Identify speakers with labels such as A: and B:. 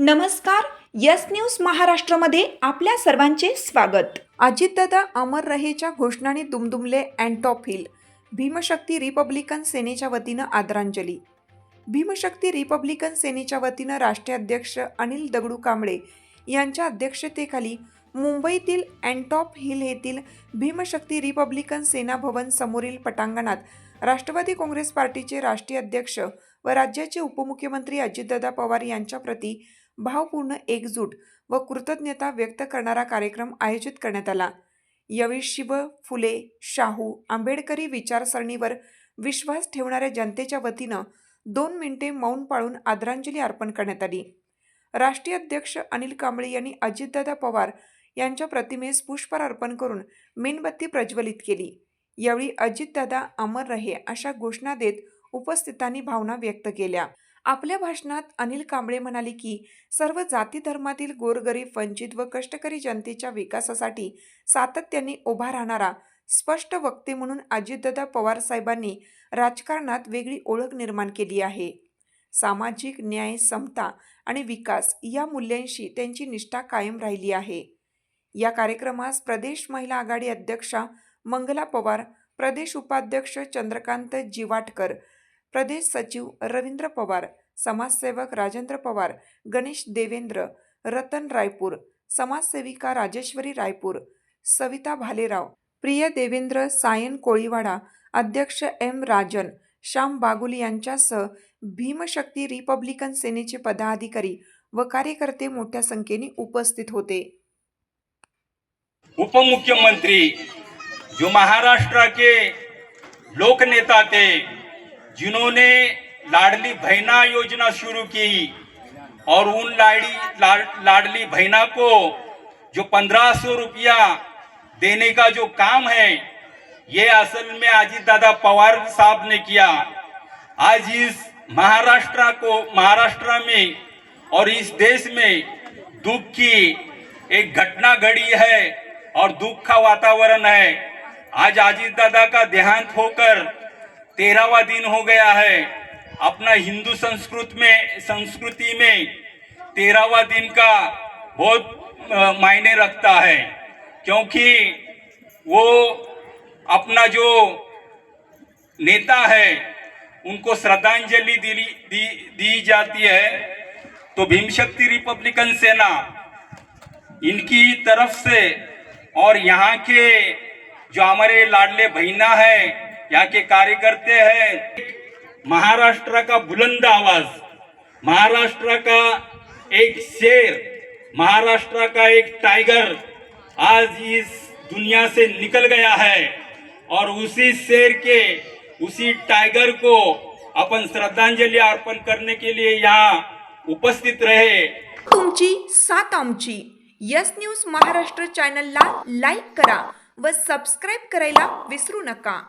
A: नमस्कार. Yes news महाराष्ट्रामध्ये आपल्या सर्वांचे स्वागत. अजितदादा अमर रहेच्या घोषणाने दुमदुमले अँटॉप हिल. भीमशक्ती रिपब्लिकन सेनेच्या वतीनं आदरांजली. भीमशक्ती रिपब्लिकन सेनेच्या वतीनं राष्ट्रीय अध्यक्ष अनिल दगडू कांबळे यांच्या अध्यक्षतेखाली मुंबईतील अँटॉप हिल येथील भीमशक्ती रिपब्लिकन सेना भवन समोरील पटांगणात राष्ट्रवादी काँग्रेस पार्टीचे राष्ट्रीय अध्यक्ष व राज्याचे उपमुख्यमंत्री अजितदादा पवार यांच्या प्रती भावपूर्ण एकजूट व कृतज्ञता व्यक्त करणारा कार्यक्रम आयोजित करण्यात आला. यावेळी शिव फुले शाहू आंबेडकरी विचारसरणीवर विश्वास ठेवणाऱ्या जनतेच्या वतीनं 2 मिनिटे मौन पाळून आदरांजली अर्पण करण्यात आली. राष्ट्रीय अध्यक्ष अनिल कांबळे यांनी अजितदादा पवार यांच्या प्रतिमेस पुष्पहार अर्पण करून मेणबत्ती प्रज्वलित केली. यावेळी अजितदादा अमर रहे अशा घोषणा देत उपस्थितांनी भावना व्यक्त केल्या. आपल्या भाषणात अनिल कांबळे म्हणाले की सर्व जाती धर्मातील गोरगरीब वंचित व कष्टकरी जनतेच्या विकासासाठी सातत्याने उभा राहणारा स्पष्ट वक्ते म्हणून अजितदादा पवार साहेबांनी राजकारणात वेगळी ओळख निर्माण केली आहे. सामाजिक न्याय, समता आणि विकास या मूल्यांशी त्यांची निष्ठा कायम राहिली आहे. या कार्यक्रमास प्रदेश महिला आघाडी अध्यक्षा मंगला पवार, प्रदेश उपाध्यक्ष चंद्रकांत जिवाटकर, प्रदेश सचिव रवींद्र पवार, समाजसेवक राजेंद्र पवार, गणेश देवेंद्र, रतन रायपूर, समाजसेविका राजेश्वरी रायपूर, सविता भालेराव, प्रिय देवेंद्र, सायन कोळीवाडा, अध्यक्ष एम राजन, श्याम बागुल यांच्यासह भीमशक्ती रिपब्लिकन सेनेचे पदाधिकारी व कार्यकर्ते मोठ्या संख्येने उपस्थित होते.
B: उपमुख्यमंत्री जो महाराष्ट्र के लोक नेता थे, जिन्होंने लाडली बहना योजना शुरू की और उन लाडली बहना को जो 1500 रुपया देने का जो काम है, ये असल में अजितदादा पवार साहब ने किया. आज इस महाराष्ट्र में और इस देश में दुख की एक घटना घड़ी है और दुख का वातावरण है. आज अजितदादा का देहांत होकर 13वां दिन हो गया है. अपना हिंदू संस्कृति में 13वां दिन का बहुत मायने रखता है, क्योंकि वो अपना जो नेता है उनको श्रद्धांजलि दी जाती है. तो भीमशक्ति रिपब्लिकन सेना इनकी तरफ से और यहाँ के जो हमारे लाडले बहना है, यहाँ के कार्यकर्ते हैं, महाराष्ट्र का बुलंद आवाज, महाराष्ट्र का एक शेर, महाराष्ट्र का एक टाइगर आज इस दुनिया से निकल गया है और उसी शेर के, उसी टाइगर को अपन श्रद्धांजलि अर्पण करने के लिए यहाँ उपस्थित रहे.
A: तुमची साथ आमची. यस न्यूज महाराष्ट्र चॅनलला लाईक करा व सबस्क्राईब करायला विसरू नका.